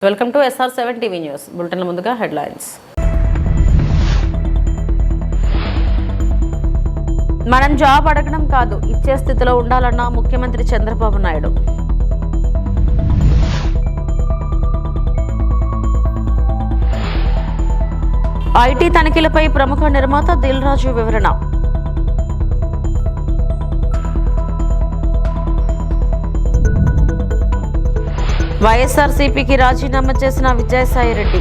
Welcome to SR7 TV news బులెటిన్ల ముందుగా headlines. మనం జాబ్ అడగడం కాదు, ఇచ్చే స్థితిలో ఉండాలన్న ముఖ్యమంత్రి చంద్రబాబు నాయుడు. ఐటీ తనిఖీలపై ప్రముఖ నిర్మాత దిల్ రాజు వివరణ. వైఎస్ఆర్సీపీకి రాజీనామా చేసిన విజయసాయిరెడ్డి.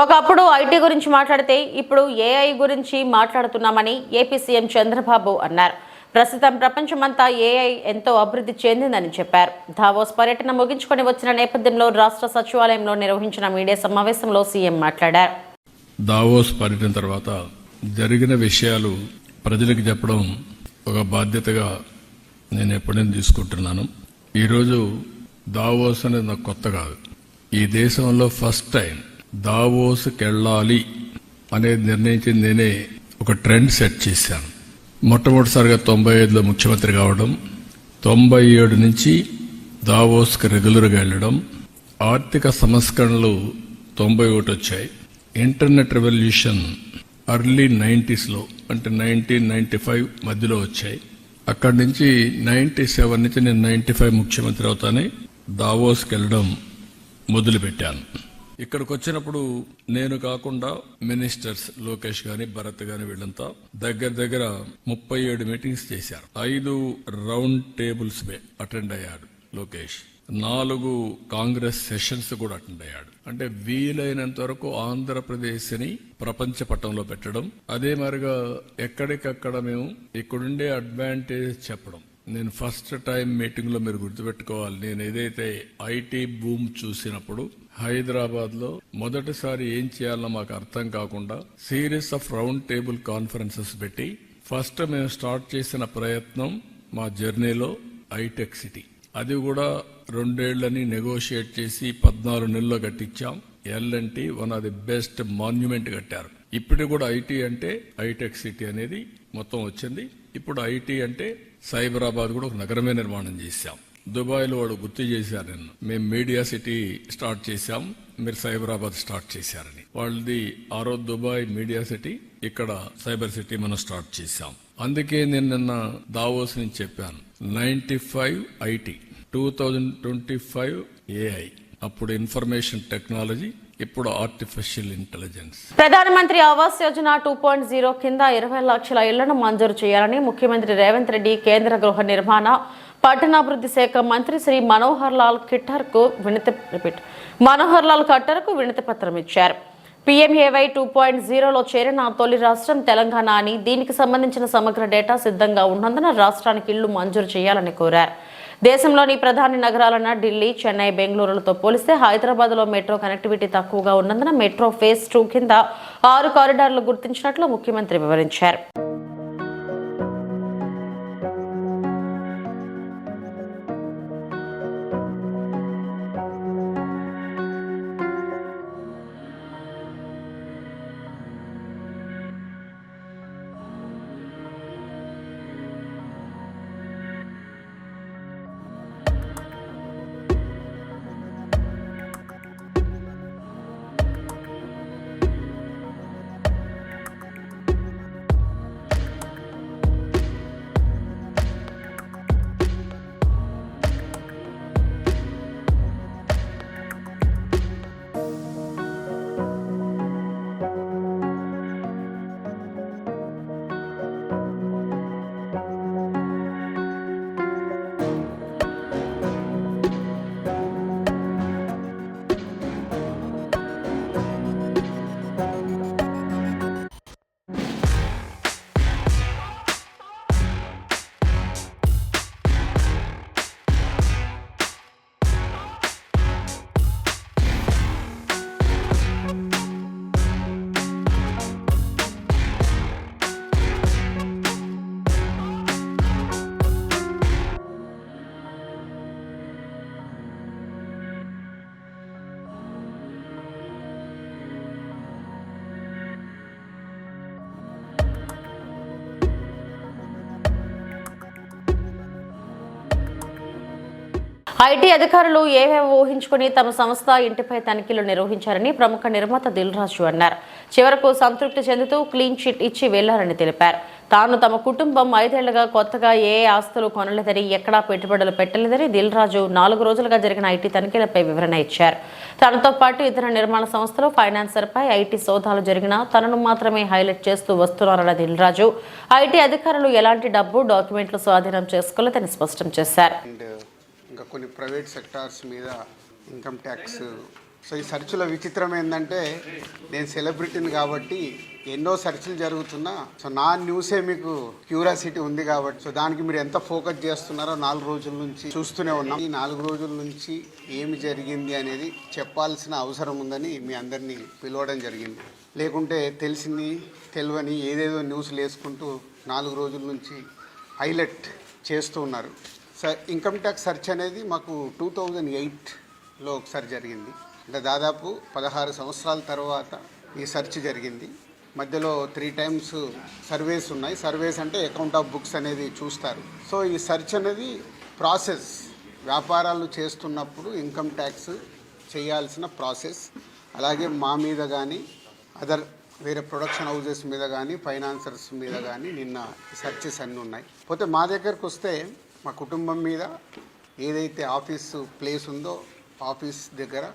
ఒకప్పుడు ఐటీ గురించి మాట్లాడితే ఇప్పుడు ఏఐ గురించి మాట్లాడుతున్నామని ఏపీ సీఎం చంద్రబాబు అన్నారు. ప్రస్తుతం ప్రపంచమంతా ఏఐ ఎంతో అభివృద్ధి చెందిందని చెప్పారు. దావోస్ పర్యటన ముగించుకొని వచ్చిన నేపథ్యంలో రాష్ట్ర సచివాలయంలో నిర్వహించిన మీడియా సమావేశంలో సీఎం మాట్లాడారు. దావోస్ పర్యటన తర్వాత జరిగిన విషయాలు ప్రజలకు చెప్పడం ఒక బాధ్యతగా నేను ఎప్పుడైనా తీసుకుంటున్నాను. ఈరోజు దావోస్ అనేది నాకు కొత్త కాదు. ఈ దేశంలో ఫస్ట్ టైం దావోస్కి వెళ్ళాలి అనేది నిర్ణయించింది నేనే. ఒక ట్రెండ్ సెట్ చేశాను. మొట్టమొదటిసారిగా 95లో ముఖ్యమంత్రి కావడం, 97 నుంచి దావోస్కి రెగ్యులర్గా వెళ్ళడం, ఆర్థిక సంస్కరణలు 91 వచ్చాయి, ఇంటర్నెట్ రెవల్యూషన్ ఎర్లీ 90sలో అంటే 1995 మధ్యలో వచ్చాయి. అక్కడి నుంచి 97 నుంచి నేను 95 ముఖ్యమంత్రి అవుతానే దావోస్కి వెళ్ళడం మొదలుపెట్టాను. ఇక్కడికి వచ్చినప్పుడు నేను కాకుండా మినిస్టర్స్ లోకేష్ గాని భరత్ గాని వీళ్ళంతా దగ్గర 37 మీటింగ్స్ చేశారు. 5 రౌండ్ టేబుల్స్ అటెండ్ అయ్యాడు లోకేష్. 4 కాంగ్రెస్ సెషన్స్ కూడా అటెండ్ అయ్యాడు. అంటే వీలైనంత వరకు ఆంధ్రప్రదేశ్ ని ప్రపంచ పటంలో పెట్టడం, అదే మరిగా ఎక్కడికక్కడ మేము ఇక్కడుండే అడ్వాంటేజ్ చెప్పడం. నేను ఫస్ట్ టైం మీటింగ్ లో మీరు గుర్తుపెట్టుకోవాలి, నేను ఏదైతే ఐటీ బూమ్ చూసినప్పుడు హైదరాబాద్ లో మొదటిసారి ఏం చేయాలో మాకు అర్థం కాకుండా series of round table conferences పెట్టి ఫస్ట్ మేము స్టార్ట్ చేసిన ప్రయత్నం మా జర్నీలో ఐటెక్ సిటీ. అది కూడా 2 ఏళ్లని నెగోషియేట్ చేసి 14 నెలల్లో కట్టించాం. L&T one of the best monument కట్టారు. ఇప్పుడు కూడా ఐటీ అంటే ఐటెక్ సిటీ అనేది మొత్తం వచ్చింది. ఇప్పుడు ఐటీ అంటే సైబరాబాద్ కూడా ఒక నగరమే నిర్మాణం చేశాం. దుబాయ్ లో వాడు గుర్తు చేశారు నిన్ను, మేము మీడియా సిటీ స్టార్ట్ చేశాం, మీరు సైబరాబాద్ స్టార్ట్ చేశారని. వాళ్ళది ఆ రోజు దుబాయ్ మీడియా సిటీ, ఇక్కడ సైబర్ సిటీ మనం స్టార్ట్ చేశాం. అందుకే నేను నిన్న దావోస్ నుంచి చెప్పాను, 95 ఐటీ, 2025 ఏఐ, అప్పుడు ఇన్ఫర్మేషన్ టెక్నాలజీ, ఇప్పుడు ఆర్టిఫిషియల్ ఇంటెలిజెన్స్. ప్రధానమంత్రి ఆవాస్ యోజన 2.0 కింద 20 లక్షల ఇళ్లను మంజూరు చేయాలని ముఖ్యమంత్రి రేవంత్ రెడ్డి కేంద్ర గృహ నిర్మాణ పట్టణాభివృద్ధి శాఖ మంత్రి శ్రీ మనోహర్ లాల్ ఖట్టర్కు వినతి పత్రం ఇచ్చారు. PMAY 2.0లో చేరిన తొలి రాష్ట్రం తెలంగాణ అని, దీనికి సంబంధించిన సమగ్ర డేటా సిద్ధంగా ఉన్నందున రాష్ట్రానికి ఇళ్లు మంజూరు చేయాలని కోరారు. దేశంలోని ప్రధాన నగరాలైన ఢిల్లీ, చెన్నై, బెంగళూరులతో పోలిస్తే హైదరాబాద్ లో మెట్రో కనెక్టివిటీ తక్కువగా ఉన్నందున మెట్రో ఫేజ్ 2 కింద 6 కారిడార్లు గుర్తించినట్లు ముఖ్యమంత్రి వివరించారు. ఐటీ అధికారులు ఏవేవో ఊహించుకుని తమ సంస్థ ఇంటిపై తనిఖీలు నిర్వహించారని ప్రముఖ నిర్మాత దిల్ రాజు అన్నారు. చివరకు సంతృప్తి చెందుతూ క్లీన్ చిట్ ఇచ్చి వెళ్లారని తెలిపారు. తాను తమ కుటుంబం 5 ఏళ్లుగా కొత్తగా ఏ ఆస్తులు కొనలేదని, ఎక్కడా పెట్టుబడులు పెట్టలేదని దిల్ రాజు 4 రోజులుగా జరిగిన ఐటీ తనిఖీలపై వివరణ ఇచ్చారు. తనతో పాటు ఇతర నిర్మాణ సంస్థలు, ఫైనాన్సర్పై ఐటీ సోదాలు జరిగినా తనను మాత్రమే హైలైట్ చేస్తూ వస్తున్నారన్న దిల్ రాజు ఐటీ అధికారులు ఎలాంటి డబ్బు, డాక్యుమెంట్లు స్వాధీనం చేసుకోలేదని స్పష్టం చేశారు. ఇంకా కొన్ని ప్రైవేట్ సెక్టార్స్ మీద ఇన్కమ్ ట్యాక్స్. సో ఈ సెర్చ్లో విచిత్రం ఏంటంటే, నేను సెలబ్రిటీని కాబట్టి ఎన్నో సెర్చ్లు జరుగుతున్నా, సో నా న్యూసే మీకు క్యూరియాసిటీ ఉంది కాబట్టి, సో దానికి మీరు ఎంత ఫోకస్ చేస్తున్నారో 4 రోజుల నుంచి చూస్తూనే ఉన్నాం. ఈ 4 రోజుల నుంచి ఏమి జరిగింది అనేది చెప్పాల్సిన అవసరం ఉందని మీ అందరినీ పిలవడం జరిగింది. లేకుంటే తెలిసింది తెలియని ఏదేదో న్యూస్లు వేసుకుంటూ 4 రోజుల నుంచి హైలైట్ చేస్తూ ఉన్నారు. ఇన్కమ్ ట్యాక్స్ సెర్చ్ అనేది మాకు 2008లో ఒకసారి జరిగింది. అంటే దాదాపు 16 సంవత్సరాల తర్వాత ఈ సెర్చ్ జరిగింది. మధ్యలో 3 టైమ్స్ సర్వేస్ ఉన్నాయి. సర్వేస్ అంటే అకౌంట్ ఆఫ్ బుక్స్ అనేది చూస్తారు. సో ఈ సెర్చ్ అనేది ప్రాసెస్, వ్యాపారాలు చేస్తున్నప్పుడు ఇన్కమ్ ట్యాక్స్ చేయాల్సిన ప్రాసెస్. అలాగే మా మీద కానీ అదర్ వేరే ప్రొడక్షన్ హౌజెస్ మీద కానీ ఫైనాన్సర్స్ మీద కానీ నిన్న సెర్చెస్ అన్నీ ఉన్నాయి. పోతే మా దగ్గరకు వస్తే మా కుటుంబం మీద ఏదైతే ఆఫీసు ప్లేస్ ఉందో ఆఫీస్ దగ్గర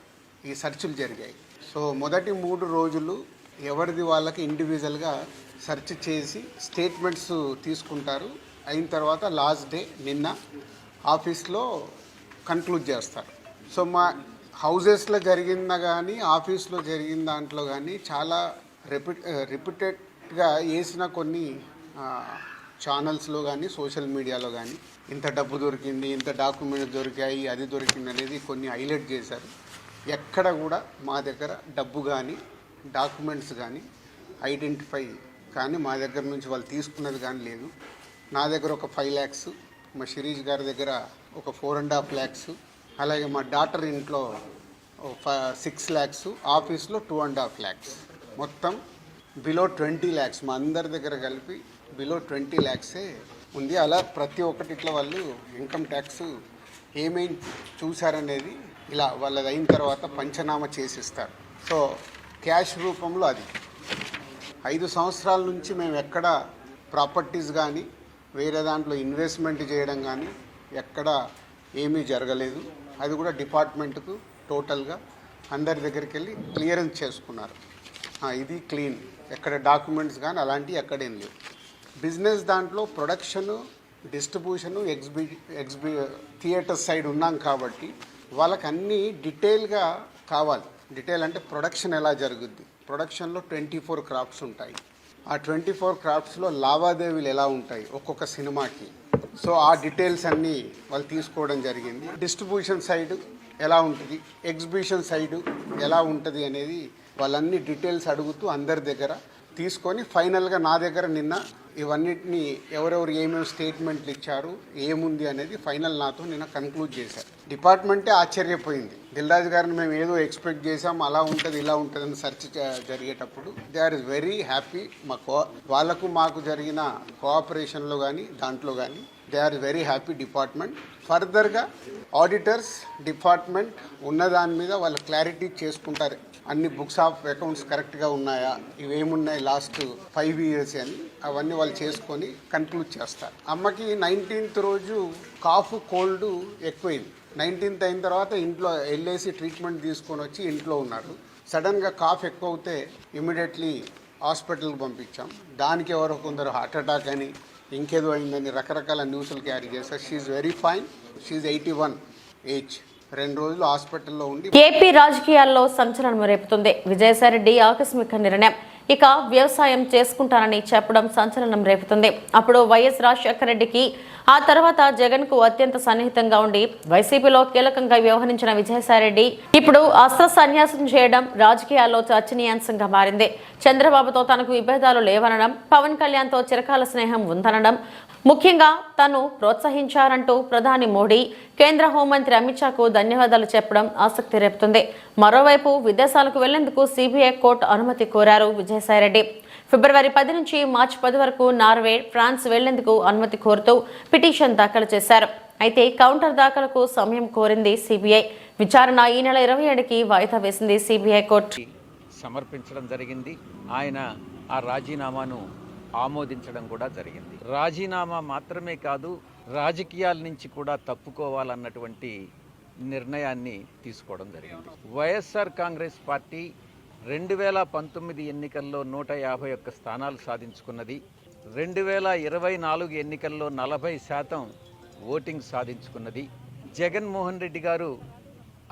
ఈ సెర్చ్లు జరిగాయి. సో మొదటి 3 రోజులు ఎవరిది వాళ్ళకి ఇండివిజువల్గా సెర్చ్ చేసి స్టేట్మెంట్స్ తీసుకుంటారు. అయిన తర్వాత లాస్ట్ డే నిన్న ఆఫీస్లో కన్క్లూడ్ చేస్తారు. సో మా హౌజెస్లో జరిగిందా కానీ ఆఫీస్లో జరిగిన దాంట్లో కానీ చాలా రిపీటెడ్గా వేసిన కొన్ని ఛానల్స్లో కానీ సోషల్ మీడియాలో కానీ ఇంత డబ్బు దొరికింది, ఇంత డాక్యుమెంట్స్ దొరికాయి, అది దొరికింది అనేది కొన్ని హైలైట్ చేశారు. ఎక్కడ కూడా మా దగ్గర డబ్బు కానీ డాక్యుమెంట్స్ కానీ ఐడెంటిఫై కానీ మా దగ్గర నుంచి వాళ్ళు తీసుకున్నది కానీ లేదు. నా దగ్గర ఒక 5 lakhs, మా శిరీష్ గారి దగ్గర ఒక 4.5 lakhs, అలాగే మా డాటర్ ఇంట్లో 6 lakhs, ఆఫీస్లో 2.5 lakhs, మొత్తం బిలో 20 lakhs మా అందరి దగ్గర కలిపి బిలో 20 lakhs ఉంది. అలా ప్రతి ఒక్కటిట్లో వాళ్ళు ఇన్కమ్ ట్యాక్స్ ఏమేమి చూశారనేది ఇలా వాళ్ళది అయిన తర్వాత పంచనామా చేసిస్తారు. సో క్యాష్ రూపంలో అది 5 సంవత్సరాల నుంచి మేము ఎక్కడ ప్రాపర్టీస్ కానీ వేరే దాంట్లో ఇన్వెస్ట్మెంట్ చేయడం కానీ ఎక్కడ ఏమీ జరగలేదు. అది కూడా డిపార్ట్మెంట్కు టోటల్గా అందరి దగ్గరికి వెళ్ళి క్లియరెన్స్ చేసుకున్నారు. ఇది క్లీన్, ఎక్కడ డాక్యుమెంట్స్ కానీ అలాంటివి ఎక్కడేం లేవు. బిజినెస్ దాంట్లో ప్రొడక్షను, డిస్ట్రిబ్యూషను, థియేటర్ సైడ్ ఉన్నాం కాబట్టి వాళ్ళకి అన్నీ డీటెయిల్గా కావాలి. డీటెయిల్ అంటే ప్రొడక్షన్ ఎలా జరుగుద్ది, ప్రొడక్షన్లో 24 క్రాఫ్ట్స్ ఉంటాయి. ఆ 24 క్రాఫ్ట్స్లో లావాదేవీలు ఎలా ఉంటాయి ఒక్కొక్క సినిమాకి. సో ఆ డీటెయిల్స్ అన్నీ వాళ్ళు తీసుకోవడం జరిగింది. డిస్ట్రిబ్యూషన్ సైడ్ ఎలా ఉంటుంది, ఎగ్జిబిషన్ సైడు ఎలా ఉంటుంది అనేది వాళ్ళన్ని డీటెయిల్స్ అడుగుతూ అందరి దగ్గర తీసుకొని ఫైనల్గా నా దగ్గర నిన్న ఇవన్నిటిని ఎవరెవరు ఏమేమి స్టేట్మెంట్లు ఇచ్చారు, ఏముంది అనేది ఫైనల్ నాతో నిన్న కన్క్లూడ్ చేశారు. డిపార్ట్మెంటే ఆశ్చర్యపోయింది. దిల్ రాజు గారిని మేము ఏదో ఎక్స్పెక్ట్ చేసాం, అలా ఉంటుంది ఇలా ఉంటుంది అని సెర్చ్ జరిగేటప్పుడు దే ఆర్ వెరీ హ్యాపీ. వాళ్ళకు మాకు జరిగిన కోఆపరేషన్లో కానీ దాంట్లో కానీ they are very happy department. ఫర్దర్గా ఆడిటర్స్ డిపార్ట్మెంట్ ఉన్నదాని మీద వాళ్ళు క్లారిటీ చేసుకుంటారు. అన్ని బుక్స్ ఆఫ్ అకౌంట్స్ కరెక్ట్గా ఉన్నాయా, ఇవేమున్నాయి లాస్ట్ 5 years అని అవన్నీ వాళ్ళు చేసుకొని కన్క్లూడ్ చేస్తారు. అమ్మకి 19th రోజు కాఫ్ కోల్డ్ ఎక్కువైంది. 19th అయిన తర్వాత ఇంట్లో వెళ్ళేసి ట్రీట్మెంట్ తీసుకొని వచ్చి ఇంట్లో ఉన్నారు. సడన్గా కాఫ్ ఎక్కువ అవుతే ఇమీడియట్లీ హాస్పిటల్కి పంపించాం. దానికి ఎవరో కొందరు హార్ట్ అటాక్ అని ఇంకేదో అయిందని రకరకాల న్యూస్లు క్యారీ చేస్తారు. She very fine. She 81 age. 2 రోజులు హాస్పిటల్లో ఉండి. ఏపీ రాజకీయాల్లో సంచలనం రేపుతుంది విజయసాయిరెడ్డి ఆకస్మిక నిర్ణయం. ఇక వ్యవసాయం చేసుకుంటానని చెప్పడం సంచలనం రేపుతుంది. అప్పుడు వైఎస్ రాజశేఖర రెడ్డికి, ఆ తర్వాత జగన్ కు అత్యంత సన్నిహితంగా ఉండి వైసీపీలో కీలకంగా వ్యవహరించిన విజయసాయిరెడ్డి ఇప్పుడు అస్త్ర సన్యాసం చేయడం రాజకీయాల్లో చర్చనీయాంశంగా మారింది. చంద్రబాబుతో తనకు విభేదాలు లేవనడం, పవన్ కళ్యాణ్తో చిరకాల స్నేహం ఉందనడం, ముఖ్యంగా తను ప్రోత్సహించారంటూ ప్రధాని మోడీ, కేంద్ర హోంమంత్రి అమిత్ షాకు ధన్యవాదాలు చెప్పడం ఆసక్తి రేపుతుంది. మరోవైపు విదేశాలకు వెళ్లేందుకు సిబిఐ కోర్టు అనుమతి కోరారు విజయసాయిరెడ్డి. ఫిబ్రవరి 10 నుంచి మార్చి 10 వరకు నార్వే, ఫ్రాన్స్ వెళ్లేందుకు అనుమతి కోరుతూ పిటిషన్ దాఖలు చేశారు. అయితే కౌంటర్ దాఖలకు సమయం కోరింది సిబిఐ. విచారణ ఈ నెల 27కి వాయిదా వేసింది సిబిఐ కోర్టు. సమర్పించడం జరిగింది. ఆయన ఆ రాజీనామాను ఆమోదించడం కూడా జరిగింది. రాజీనామా మాత్రమే కాదు, రాజకీయాల నుంచి కూడా తప్పుకోవాలన్నటువంటి నిర్ణయాన్ని తీసుకోవడం జరిగింది. వైఎస్ఆర్ కాంగ్రెస్ పార్టీ 2019 ఎన్నికల్లో 151 స్థానాలు సాధించుకున్నది. 2024 ఎన్నికల్లో 40% ఓటింగ్ సాధించుకున్నది. జగన్మోహన్ రెడ్డి గారు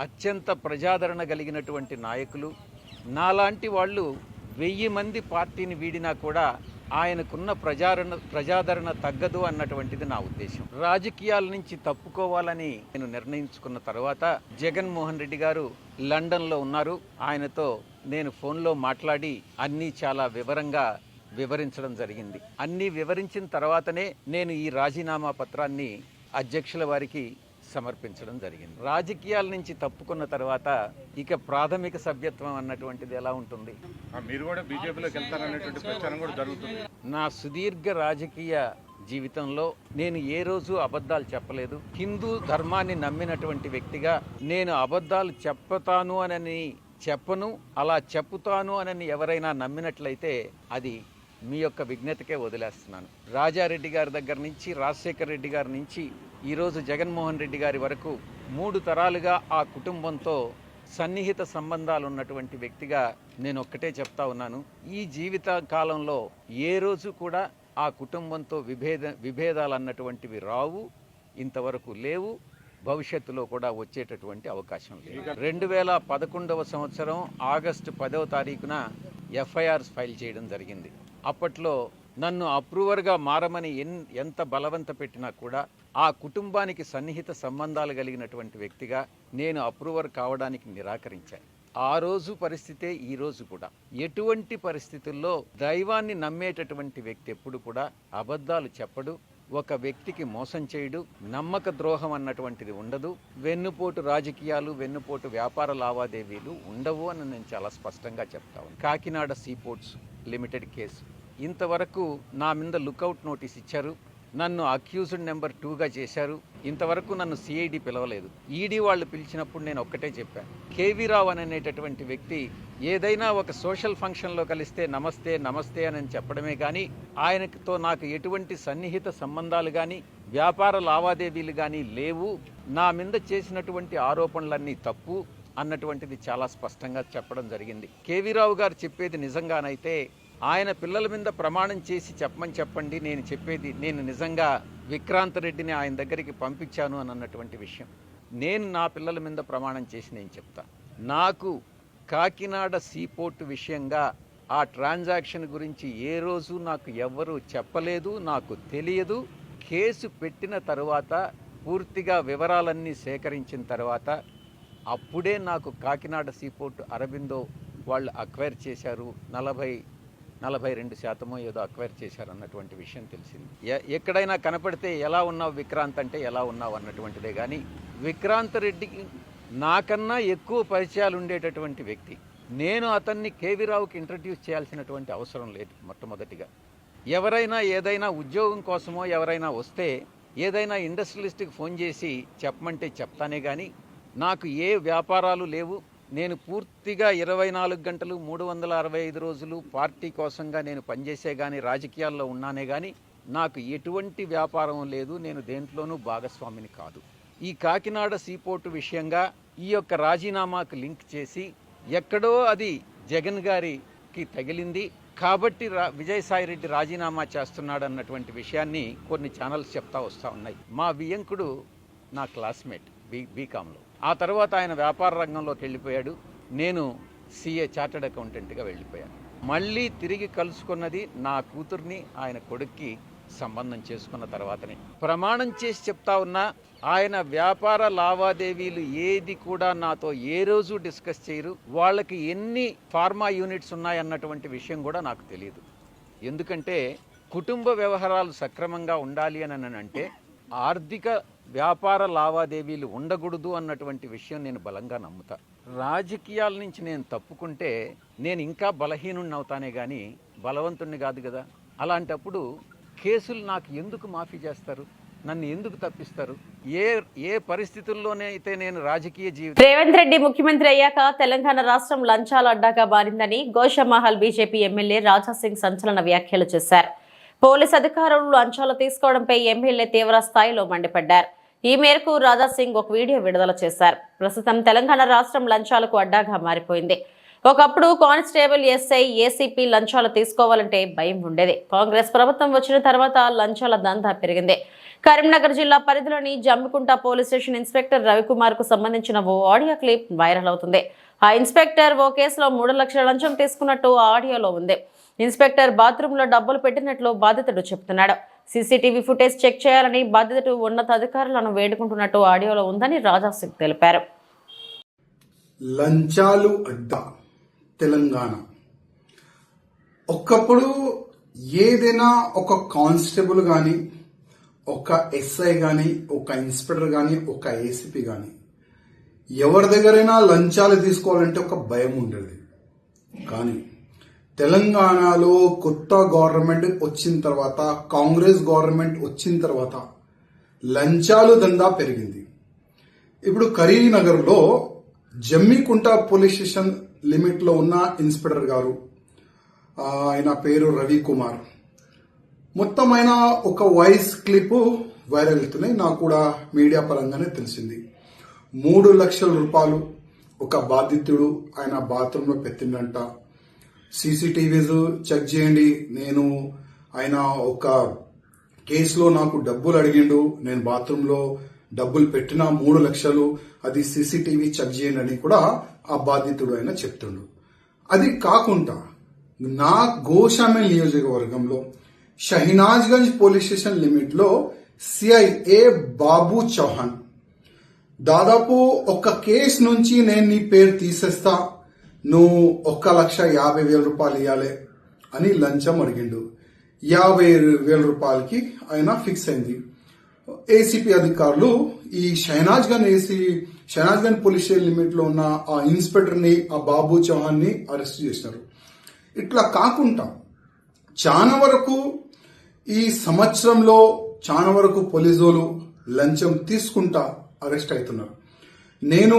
అత్యంత ప్రజాదరణ కలిగినటువంటి నాయకులు. నాలాంటి వాళ్ళు 1000 మంది పార్టీని వీడినా కూడా ఆయనకున్న ప్రజాదరణ తగ్గదు అన్నటువంటిది నా ఉద్దేశం. రాజకీయాల నుంచి తప్పుకోవాలని నేను నిర్ణయించుకున్న తర్వాత జగన్మోహన్ రెడ్డి గారు లండన్లో ఉన్నారు. ఆయనతో నేను ఫోన్లో మాట్లాడి అన్నీ చాలా వివరంగా వివరించడం జరిగింది. అన్నీ వివరించిన తర్వాతనే నేను ఈ రాజీనామా పత్రాన్ని అధ్యక్షుల వారికి సమర్పించడం జరిగింది. రాజకీయాల నుంచి తప్పుకున్న తర్వాత ఇక ప్రాథమిక సభ్యత్వం అన్నటువంటిది ఎలా ఉంటుంది? మీరు కూడా బీజేపీలోకి వెళ్తారనేటువంటి ప్రచారం కూడా జరుగుతుంది. నా సుదీర్ఘ రాజకీయ జీవితంలో నేను ఏ రోజు అబద్ధాలు చెప్పలేదు. హిందూ ధర్మాన్ని నమ్మినటువంటి వ్యక్తిగా నేను అబద్ధాలు చెప్తాను అని చెప్పను. అలా చెప్పుతాను అని ఎవరైనా నమ్మినట్లయితే అది మీ యొక్క విజ్ఞతకే వదిలేస్తున్నాను. రాజారెడ్డి గారి దగ్గర నుంచి, రాజశేఖర రెడ్డి గారి నుంచి ఈరోజు జగన్మోహన్ రెడ్డి గారి వరకు 3 తరాలుగా ఆ కుటుంబంతో సన్నిహిత సంబంధాలు ఉన్నటువంటి వ్యక్తిగా నేను ఒక్కటే చెప్తా ఉన్నాను. ఈ జీవిత కాలంలో ఏ రోజు కూడా ఆ కుటుంబంతో విభేదాలు అన్నటువంటివి రావు, ఇంతవరకు లేవు, భవిష్యత్తులో కూడా వచ్చేటటువంటి అవకాశం లేదు. 2011వ సంవత్సరం ఆగస్టు 10వ తారీఖున ఎఫ్ఐఆర్ ఫైల్ చేయడం జరిగింది. అప్పట్లో నన్ను అప్రూవర్గా మారమని ఎంత బలవంత పెట్టినా కూడా ఆ కుటుంబానికి సన్నిహిత సంబంధాలు కలిగినటువంటి వ్యక్తిగా నేను అప్రూవర్ కావడానికి నిరాకరించాను. ఆ రోజు పరిస్థితే ఈ రోజు కూడా. ఎటువంటి పరిస్థితుల్లో దైవాన్ని నమ్మేటటువంటి వ్యక్తి ఎప్పుడు కూడా అబద్ధాలు చెప్పడు, ఒక వ్యక్తికి మోసం చేయడు, నమ్మక ద్రోహం అన్నటువంటిది ఉండదు, వెన్నుపోటు రాజకీయాలు, వెన్నుపోటు వ్యాపార లావాదేవీలు ఉండవు అని నేను చాలా స్పష్టంగా చెప్తాను. కాకినాడ సీపోర్ట్స్ లిమిటెడ్ కేసు ఇంతవరకు నా మీద లుకౌట్ నోటీస్ ఇచ్చారు. నన్ను అక్యూజ్డ్ నెంబర్ 2గా చేశారు. ఇంతవరకు నన్ను సిఐడి పిలవలేదు. ఈడీ వాళ్ళు పిలిచినప్పుడు నేను ఒక్కటే చెప్పాను, కేవీ రావు అనేటటువంటి వ్యక్తి ఏదైనా ఒక సోషల్ ఫంక్షన్లో కలిస్తే నమస్తే నమస్తే అని చెప్పడమే కానీ ఆయనతో నాకు ఎటువంటి సన్నిహిత సంబంధాలు కానీ వ్యాపార లావాదేవీలు కానీ లేవు, నా మీద చేసినటువంటి ఆరోపణలన్నీ తప్పు అన్నటువంటిది చాలా స్పష్టంగా చెప్పడం జరిగింది. కేవీ రావు గారు చెప్పేది నిజంగానైతే ఆయన పిల్లల మీద ప్రమాణం చేసి చెప్పండి, నేను నిజంగా విక్రాంత్ రెడ్డిని ఆయన దగ్గరికి పంపించాను అని అన్నటువంటి విషయం నేను నా పిల్లల మీద ప్రమాణం చేసి నేను చెప్తా. నాకు కాకినాడ సీపోర్టు విషయంగా ఆ ట్రాన్సాక్షన్ గురించి ఏ రోజు నాకు ఎవ్వరూ చెప్పలేదు, నాకు తెలియదు. కేసు పెట్టిన తర్వాత పూర్తిగా వివరాలన్నీ సేకరించిన తర్వాత అప్పుడే నాకు కాకినాడ సీపోర్టు అరబిందో వాళ్ళు అక్వైర్ చేశారు, 42% ఏదో అక్వైర్ చేశారు అన్నటువంటి విషయం తెలిసింది. ఎక్కడైనా కనపడితే ఎలా ఉన్నావు విక్రాంత్ అంటే ఎలా ఉన్నావు అన్నటువంటిదే కానీ విక్రాంత్ రెడ్డికి నాకన్నా ఎక్కువ పరిచయాలు ఉండేటటువంటి వ్యక్తి. నేను అతన్ని కేవీ రావుకి ఇంట్రడ్యూస్ చేయాల్సినటువంటి అవసరం లేదు. మొట్టమొదటిగా ఎవరైనా ఏదైనా ఉద్యోగం కోసమో ఎవరైనా వస్తే ఏదైనా ఇండస్ట్రియలిస్ట్కి ఫోన్ చేసి చెప్పమంటే చెప్తానే కానీ నాకు ఏ వ్యాపారాలు లేవు. నేను పూర్తిగా 24 గంటలు 365 రోజులు పార్టీ కోసంగా నేను పనిచేసే కానీ రాజకీయాల్లో ఉన్నానే కానీ నాకు ఎటువంటి వ్యాపారం లేదు, నేను దేంట్లోనూ భాగస్వామిని కాదు. ఈ కాకినాడ సీపోర్టు విషయంగా ఈ యొక్క రాజీనామాకు లింక్ చేసి ఎక్కడో అది జగన్ గారికి తగిలింది కాబట్టి విజయసాయిరెడ్డి రాజీనామా చేస్తున్నాడు అన్నటువంటి విషయాన్ని కొన్ని ఛానల్స్ చెప్తా వస్తూ ఉన్నాయి. మా వియంకుడు నా క్లాస్మేట్ బీకాంలో. ఆ తర్వాత ఆయన వ్యాపార రంగంలోకి వెళ్ళిపోయాడు, నేను సిఏ చార్టర్డ్ అకౌంటెంట్గా వెళ్ళిపోయాను. మళ్ళీ తిరిగి కలుసుకున్నది నా కూతుర్ని ఆయన కొడుక్కి సంబంధం చేసుకున్న తర్వాతనే. ప్రమాణం చేసి చెప్తా ఉన్నా ఆయన వ్యాపార లావాదేవీలు ఏది కూడా నాతో ఏ రోజు డిస్కస్ చేయరు. వాళ్ళకి ఎన్ని ఫార్మా యూనిట్స్ ఉన్నాయన్నటువంటి విషయం కూడా నాకు తెలియదు. ఎందుకంటే కుటుంబ వ్యవహారాలు సక్రమంగా ఉండాలి అని అంటే ఆర్థిక వ్యాపార లావాదేవీలు ఉండకూడదు అన్నటువంటి విషయం నేను బలంగా నమ్ముతా. రాజకీయాల నుంచి నేను తప్పుకుంటే నేను ఇంకా బలహీనుడిని అవుతానే కానీ బలవంతుణ్ణి కాదు కదా. అలాంటప్పుడు కేసులు నాకు ఎందుకు మాఫీ చేస్తారు? నన్ను ఎందుకు తప్పిస్తారు? ఏ పరిస్థితుల్లోనే అయితే నేను రాజకీయ జీవితం. రేవంత్ రెడ్డి ముఖ్యమంత్రి అయ్యాక తెలంగాణ రాష్ట్రం లంచాల అడ్డాగా మారిందని గోషామహల్ బీజేపీ ఎమ్మెల్యే రాజాసింగ్ సంచలన వ్యాఖ్యలు చేశారు. పోలీస్ అధికారులు లంచాలు తీసుకోవడంపై ఎమ్మెల్యే తీవ్ర స్థాయిలో మండిపడ్డారు. ఈ మేరకు రాజాసింగ్ ఒక వీడియో విడుదల చేశారు. ప్రస్తుతం తెలంగాణ రాష్ట్రం లంచాలకు అడ్డాగా మారిపోయింది. ఒకప్పుడు కానిస్టేబుల్, ఎస్ఐ, ఏసీపీ లంచాలు తీసుకోవాలంటే భయం ఉండేది. కాంగ్రెస్ ప్రభుత్వం వచ్చిన తర్వాత లంచాల దందా పెరిగింది. కరీంనగర్ జిల్లా పరిధిలోని Jammikunta police station inspector Ravikumar కు సంబంధించిన ఓ ఆడియో క్లిప్ వైరల్ అవుతుంది. ఆ ఇన్స్పెక్టర్ ఓ కేసులో 3 లక్షల లంచం తీసుకున్నట్టు ఆడియోలో ఉంది. ఇన్స్పెక్టర్ బాత్రూమ్ లో డబ్బులు పెట్టినట్లు బాధితుడు చెప్తున్నాడు. సీసీటీవీ ఫుటేజ్ చెక్ చేయాలని బాధితుడు ఉన్నతాధికారులను వేడుకుంటున్నట్టు ఆడియోలో ఉందని రాజాసింగ్ తెలిపారు. లంచాలు అడ్డా తెలంగాణ. ఒకప్పుడు ఏదైనా ఒక కానిస్టేబుల్ కానీ, ఒక ఎస్ఐ కానీ, ఒక ఇన్స్పెక్టర్ కానీ, ఒక ఏసీపీ కానీ ఎవరి దగ్గరైనా లంచాలు తీసుకోవాలంటే ఒక భయం ఉండేది. కానీ తెలంగాణలో కొత్త గవర్నమెంట్ వచ్చిన తర్వాత, కాంగ్రెస్ గవర్నమెంట్ వచ్చిన తర్వాత లంచాలు దందా పెరిగింది. ఇప్పుడు కరీంనగర్లో జమ్మికుంట పోలీస్ స్టేషన్ లిమిట్ లో ఉన్న ఇన్స్పెక్టర్ గారు, ఆయన పేరు రవికుమార్, మొత్తం ఆయన ఒక వాయిస్ క్లిప్ వైరల్ అవుతున్నాయి. నాకు కూడా మీడియా పరంగానే తెలిసింది. 3 లక్షల రూపాయలు ఒక బాధితుడు ఆయన బాత్రూమ్ లో పెట్టిండంట. సీసీటీవీస్ చెక్ చేయండి, నేను ఆయన ఒక కేసులో నాకు డబ్బులు అడిగిండు, నేను బాత్రూమ్ లో డబ్బులు పెట్టిన 3 లక్షలు, అది సీసీటీవీ చెక్ చేయండి అని కూడా ఆ బాధితుడు ఆయన చెప్తుండు. అది కాకుండా నా గోషామల్ నియోజకవర్గంలో షహినాజ్గంజ్ పోలీస్ స్టేషన్ లిమిట్ లో సిఐఏ బాబు చౌహాన్ దాదాపు ఒక కేసు నుంచి నేను నీ పేరు తీసేస్తా, నువ్వు 1,50,000 రూపాయలు ఇవ్వాలి అని లంచం అడిగిండు. 50,000 రూపాయలకి ఆయన ఫిక్స్ అయింది. ఏసీపీ అధికారులు ఈ షహనాజ్గంజ్ పోలీస్ స్టేషన్ లిమిట్ లో ఉన్న ఆ ఇన్స్పెక్టర్ ని, ఆ బాబు చౌహాన్ ని అరెస్ట్ చేసినారు. ఇట్లా కాకుండా చాలా వరకు ఈ సంవత్సరంలో చాలా వరకు పోలీసులు లంచం తీసుకుంటా అరెస్ట్ అవుతున్నారు. నేను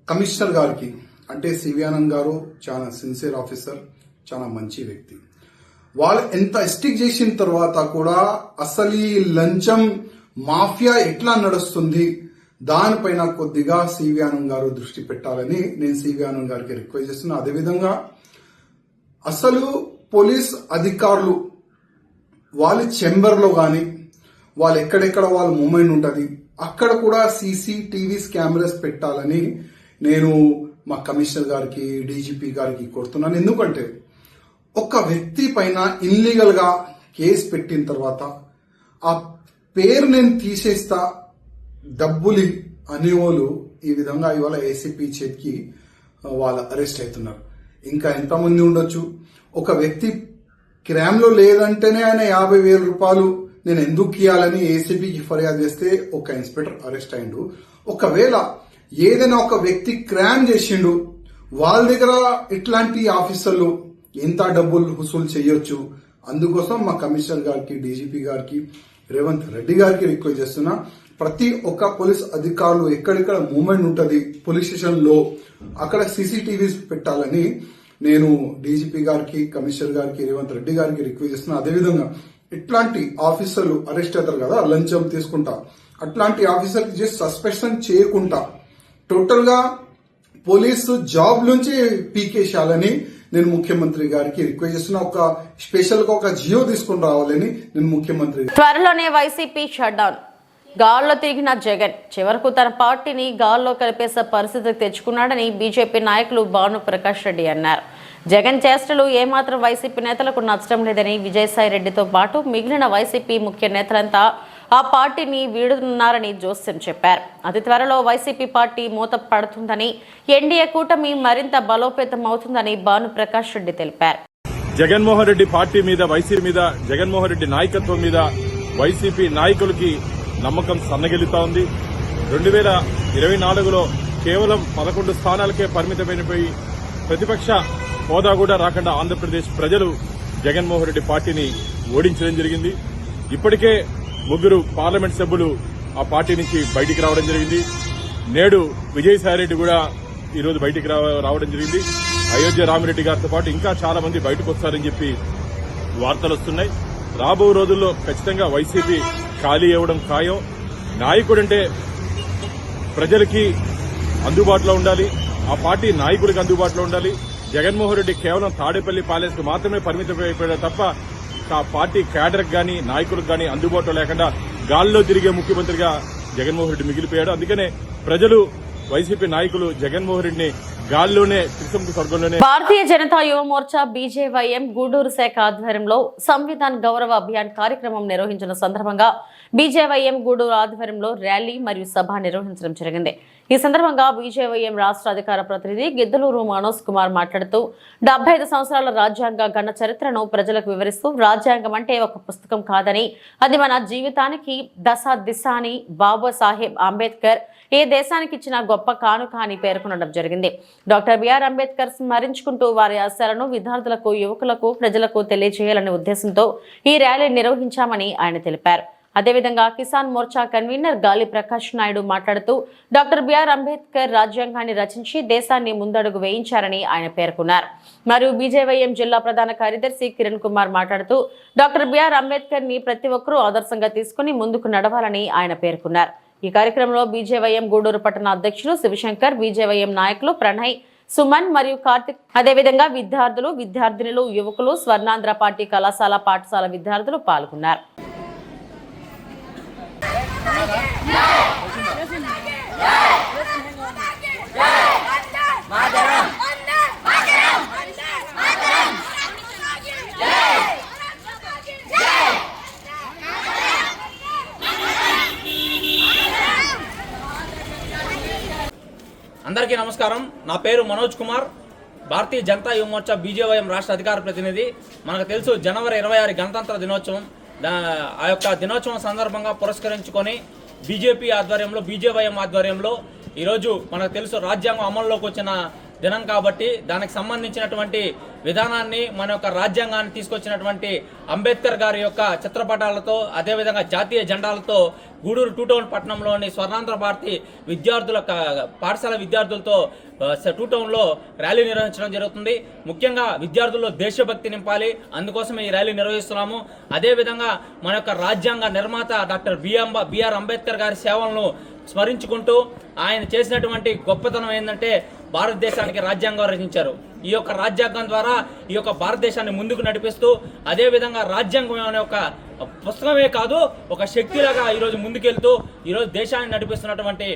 కమిషనర్ గారికి, అంటే సివి ఆనంద్ గారు చాలా సిన్సియర్ ఆఫీసర్, చాలా మంచి వ్యక్తి, వాళ్ళు ఎంత స్టిక్ చేసిన తర్వాత కూడా అసలు ఈ లంచం మాఫియా ఎట్లా నడుస్తుంది దానిపైన కొద్దిగా సివి ఆనంద్ గారు దృష్టి పెట్టాలని నేను సివి ఆనంద్ గారికి రిక్వెస్ట్ చేస్తున్నా. అదేవిధంగా అసలు పోలీస్ అధికారులు వాళ్ళ చెంబర్ లో గాని, వాళ్ళు ఎక్కడెక్కడ వాళ్ళ మూమెంట్ ఉంటది అక్కడ కూడా సీసీటీవీస్ కెమెరాస్ పెట్టాలని నేను మా కమిషనర్ గారికి, డీజీపీ గారికి కోరుతున్నాను. ఎందుకంటే ఒక వ్యక్తి పైన ఇల్లీగల్ గా కేసు పెట్టిన తర్వాత ఆ పేరు నేను తీసేస్తా, డబ్బులు అనేవాళ్ళు ఈ విధంగా ఇవాళ ఏసీపీ చేతికి వాళ్ళు అరెస్ట్ అవుతున్నారు. ఇంకా ఎంతమంది ఉండొచ్చు. ఒక వ్యక్తి క్రైమ్ లో లేదంటేనే ఆయన 50,000 రూపాయలు నేను ఎందుకు ఇవ్వాలని ఏసీపీకి ఫిర్యాదు చేస్తే ఒక ఇన్స్పెక్టర్ అరెస్ట్ అయిండు. ఒకవేళ ఏదైనా ఒక వ్యక్తి క్రైమ్ చేసిండు, వాళ్ళ దగ్గర ఇట్లాంటి ఆఫీసర్లు ఎంత డబ్బులు వసూలు చేయొచ్చు. అందుకోసం మా కమిషనర్ గారికి, డీజీపీ గారికి, రేవంత్ రెడ్డి గారికి రిక్వెస్ట్ చేస్తున్నా, ప్రతి ఒక్క పోలీస్ అధికారులు ఎక్కడెక్కడ మూవ్మెంట్ ఉంటది పోలీస్ స్టేషన్ లో అక్కడ సీసీటీవీస్ పెట్టాలని నేను డీజీపీ గారికి, కమిషనర్ గారికి, రేవంత్ రెడ్డి గారికి రిక్వెస్ట్ చేస్తున్నా. అదేవిధంగా ఇట్లాంటి ఆఫీసర్లు అరెస్ట్ అవుతారు కదా లంచం తీసుకుంటా, అట్లాంటి ఆఫీసర్ జస్ట్ సస్పెన్షన్ చేయకుండా టోటల్ గా పోలీసు జాబ్ నుంచి పీకేసేయాలని నేను ముఖ్యమంత్రి గారికి రిక్వెస్ట్ చేస్తున్నా. ఒక స్పెషల్ గా ఒక జియో తీసుకుని రావాలని నేను ముఖ్యమంత్రి. త్వరలోనే వైసీపీ షట్ డౌన్. గాల్లో తిరిగిన జగన్ చివరకు తన పార్టీని గాల్లో కలిపేసే పరిస్థితికి తెచ్చుకున్నాడని బీజేపీ నాయకులు భాను ప్రకాష్ రెడ్డి అన్నారు. జగన్ చేష్టలు ఏమాత్రం వైసీపీ నేతలకు నచ్చడం లేదని విజయసాయి రెడ్డితో పాటు మిగిలిన వైసీపీ ముఖ్య నేతలంతా ఆ పార్టీని వీడుతున్నారని జోస్యం చెప్పారు. అతి త్వరలో వైసీపీ పార్టీ మూత పడుతుందని, ఎన్డీఏ కూటమి మరింత బలోపేతం అవుతుందని భాను ప్రకాష్ రెడ్డి తెలిపారు. జగన్మోహన్ రెడ్డి పార్టీ మీద, వైసీపీ మీద, జగన్మోహన్ రెడ్డి నాయకత్వం మీద వైసీపీ నాయకులకి నమ్మకం సన్నగిలుతా ఉంది. 2024లో కేవలం 11 స్థానాలకే పరిమితమైనపోయి ప్రతిపక్ష హోదా కూడా రాకుండా ఆంధ్రప్రదేశ్ ప్రజలు జగన్మోహన్ రెడ్డి పార్టీని ఓడించడం జరిగింది. ఇప్పటికే ముగ్గురు పార్లమెంట్ సభ్యులు ఆ పార్టీ నుంచి బయటికి రావడం జరిగింది. నేడు విజయసాయిరెడ్డి కూడా ఈ రోజు బయటికి రావడం జరిగింది. అయోధ్య రామిరెడ్డి గారితో పాటు ఇంకా చాలా మంది బయటకు వస్తారని చెప్పి వార్తలు వస్తున్నాయి. రాబో రోజుల్లో ఖచ్చితంగా వైసీపీ ఖాళీ అవ్వడం ఖాయం. నాయకుడంటే ప్రజలకి అందుబాటులో ఉండాలి, ఆ పార్టీ నాయకుడికి అందుబాటులో ఉండాలి. జగన్మోహన్ రెడ్డి కేవలం తాడేపల్లి ప్యాలెస్ కు మాత్రమే పరిమితం అయిపోయాడు తప్ప ఆ పార్టీ క్యాడర్కి గాని నాయకులకు గాని అందుబాటులో లేకుండా గాల్లో తిరిగే ముఖ్యమంత్రిగా జగన్మోహన్ రెడ్డి మిగిలిపోయాడు. అందుకనే ప్రజలు వైసీపీ నాయకులు జగన్మోహన్ రెడ్డిని గాల్లోనే త్రిశంకు స్వర్గంలోనే. భారతీయ జనతా యువ మోర్చా బీజేవైఎం గూడూరు శాఖ ఆధ్వర్యంలో సంవిధాన్ గౌరవ అభియాన్ కార్యక్రమం నిర్వహించిన సందర్భంగా బీజేవైఎం గూడూరు ఆధ్వర్యంలో ర్యాలీ మరియు సభ నిర్వహించడం జరిగింది. ఈ సందర్భంగా బీజేవైఎం రాష్ట్ర అధికార ప్రతినిధి గిద్దలూరు మనోజ్ కుమార్ మాట్లాడుతూ 75 సంవత్సరాల రాజ్యాంగ ఘన చరిత్రను ప్రజలకు వివరిస్తూ రాజ్యాంగం అంటే ఒక పుస్తకం కాదని అది మన జీవితానికి దశ దిశ అని బాబాసాహెబ్ అంబేద్కర్ ఏ దేశానికి ఇచ్చిన గొప్ప కానుక అని పేర్కొనడం జరిగింది. డాక్టర్ బిఆర్ అంబేద్కర్ స్మరించుకుంటూ వారి ఆశయాలను విద్యార్థులకు, యువకులకు, ప్రజలకు తెలియజేయాలనే ఉద్దేశంతో ఈ ర్యాలీ నిర్వహించామని ఆయన తెలిపారు. అదేవిధంగా కిసాన్ మోర్చా కన్వీనర్ గాలి ప్రకాష్ నాయుడు మాట్లాడుతూ డాక్టర్ బిఆర్ అంబేద్కర్ రాజ్యాంగాన్ని రచించి దేశాన్ని ముందడుగు వేయించారని ఆయన పేర్కొన్నారు. మరియు బీజేవైఎం జిల్లా ప్రధాన కార్యదర్శి కిరణ్ కుమార్ మాట్లాడుతూ డాక్టర్ బిఆర్ అంబేద్కర్ ని ప్రతి ఒక్కరూ ఆదర్శంగా తీసుకుని ముందుకు నడవాలని ఆయన పేర్కొన్నారు. ఈ కార్యక్రమంలో బీజేవైఎం గూడూరు పట్టణ అధ్యక్షులు శివశంకర్, బీజేవైఎం నాయకులు ప్రణయ్, సుమన్ మరియు కార్తిక్, అదేవిధంగా విద్యార్థులు, విద్యార్థినులు, యువకులు, స్వర్ణాంధ్ర పార్టీ కళాశాల, పాఠశాల విద్యార్థులు పాల్గొన్నారు. అందరికీ నమస్కారం. నా పేరు మనోజ్ కుమార్, భారతీయ జనతా యువ మోర్చా బీజేవైఎం రాష్ట్ర అధికార ప్రతినిధి. మనకు తెలుసు జనవరి 26 గణతంత్ర దినోత్సవం. ఆ యొక్క దినోత్సవం సందర్భంగా పురస్కరించుకొని బీజేపీ ఆధ్వర్యంలో, బీజేవైఎం ఆధ్వర్యంలో ఈరోజు మనకు తెలుసు రాజ్యాంగం అమల్లోకి వచ్చిన దినం కాబట్టి దానికి సంబంధించినటువంటి విధానాన్ని, మన యొక్క రాజ్యాంగాన్ని తీసుకొచ్చినటువంటి అంబేద్కర్ గారి యొక్క చిత్రపటాలతో, అదేవిధంగా జాతీయ జెండాలతో గూడూరు 2 టౌన్ పట్టణంలోని స్వర్ణాంధ్ర భారతి విద్యార్థుల పాఠశాల విద్యార్థులతో 2 టౌన్లో ర్యాలీ నిర్వహించడం జరుగుతుంది. ముఖ్యంగా విద్యార్థుల్లో దేశభక్తి నింపాలి, అందుకోసం ఈ ర్యాలీ నిర్వహిస్తున్నాము. అదేవిధంగా మన యొక్క రాజ్యాంగ నిర్మాత డాక్టర్ బిఆర్ అంబేద్కర్ గారి సేవలను స్మరించుకుంటూ ఆయన చేసినటువంటి గొప్పతనం ఏంటంటే భారతదేశానికి రాజ్యాంగం రచించారు. ఈ యొక్క రాజ్యాంగం ద్వారా ఈ యొక్క భారతదేశాన్ని ముందుకు నడిపిస్తూ, అదేవిధంగా రాజ్యాంగం అనే ఒక పుస్తకమే కాదు, ఒక శక్తిలాగా ఈరోజు ముందుకెళ్తూ ఈరోజు దేశాన్ని నడిపిస్తున్నటువంటి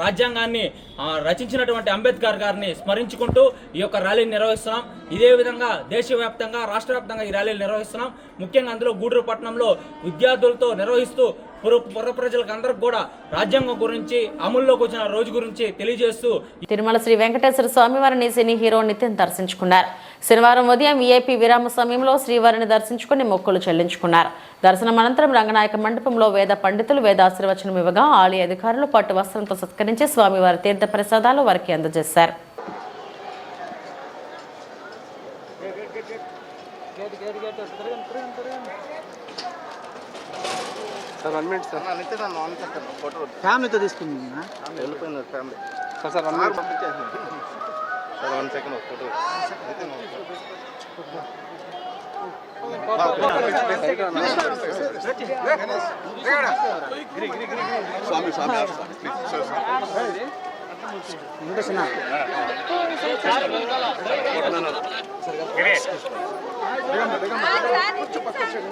రాజ్యాంగాన్ని రచించినటువంటి అంబేద్కర్ గారిని స్మరించుకుంటూ ఈ యొక్క ర్యాలీని నిర్వహిస్తున్నాం. ఇదే విధంగా దేశవ్యాప్తంగా, రాష్ట్ర వ్యాప్తంగా ఈ ర్యాలీలు నిర్వహిస్తున్నాం. ముఖ్యంగా అందులో గూడూరు పట్టణంలో విద్యార్థులతో నిర్వహిస్తూ పుర ప్రజలకు అందరికి కూడా రాజ్యాంగం గురించి, అమల్లోకి వచ్చిన రోజు గురించి తెలియజేస్తూ తిరుమల శ్రీ వెంకటేశ్వర స్వామి వారిని సినీ హీరో నితిన్ దర్శించుకున్నారు. శనివారం ఉదయం వీఐపీ విరామ సమయంలో శ్రీవారిని దర్శించుకుని మొక్కులు చెల్లించుకున్నారు. దర్శనం అనంతరం రంగనాయక మండపంలో వేద పండితులు వేదాశీర్వచనం ఇవ్వగా ఆలయ అధికారులు పట్టు వస్త్రంతో సత్కరించి స్వామివారి తీర్థ ప్రసాదాలు వారికి అందజేశారు. Sir 1 minute sir. అంతే నా నాన్ సెకండ్ ఫోటో ఫ్యామిలీతో తీసుకుంటున్నా. వెళ్ళిపోయింది ఫ్యామిలీ. సార్ 1 మినిట్ పంపించేసాను. Sir 1 second photo. అయితే నో. స్వామి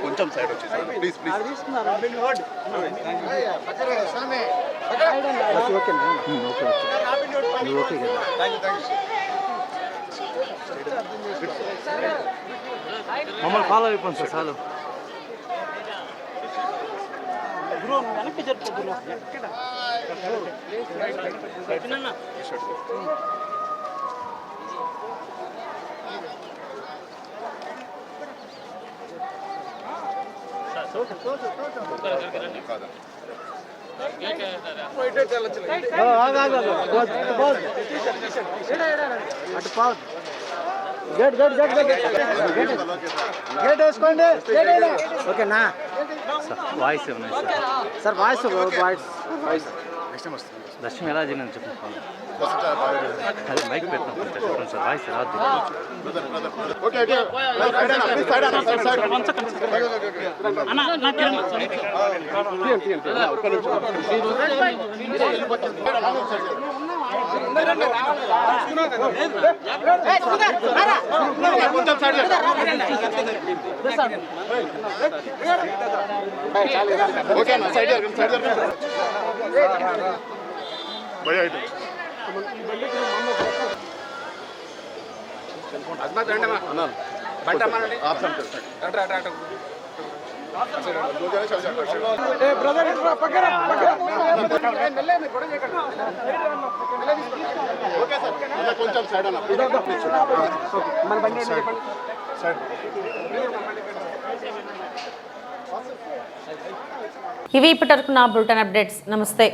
కొంచెం సైడ్ వచ్చేసి ప్లీజ్ మమ్మల్ని ఫాలో అయిపోయింది సార్. చాలు వెనక్కి జరుపుతున్నా. గేట్ వేసుకోండి. ఓకేనా? వాయిస్ ఉన్నాయి సార్ వాయిస్ వాయిస్ దర్శనం ఎలా జరిగిందని చెప్పుకోవాలి అదే మైక్ పెట్టిన కొంచెం చెప్పండి సార్ వాయిస్ రాదు కొంచెం సైడ్ అన్న ఇవి ఇప్పటివరకు నా బులెటిన్ అప్డేట్స్. నమస్తే.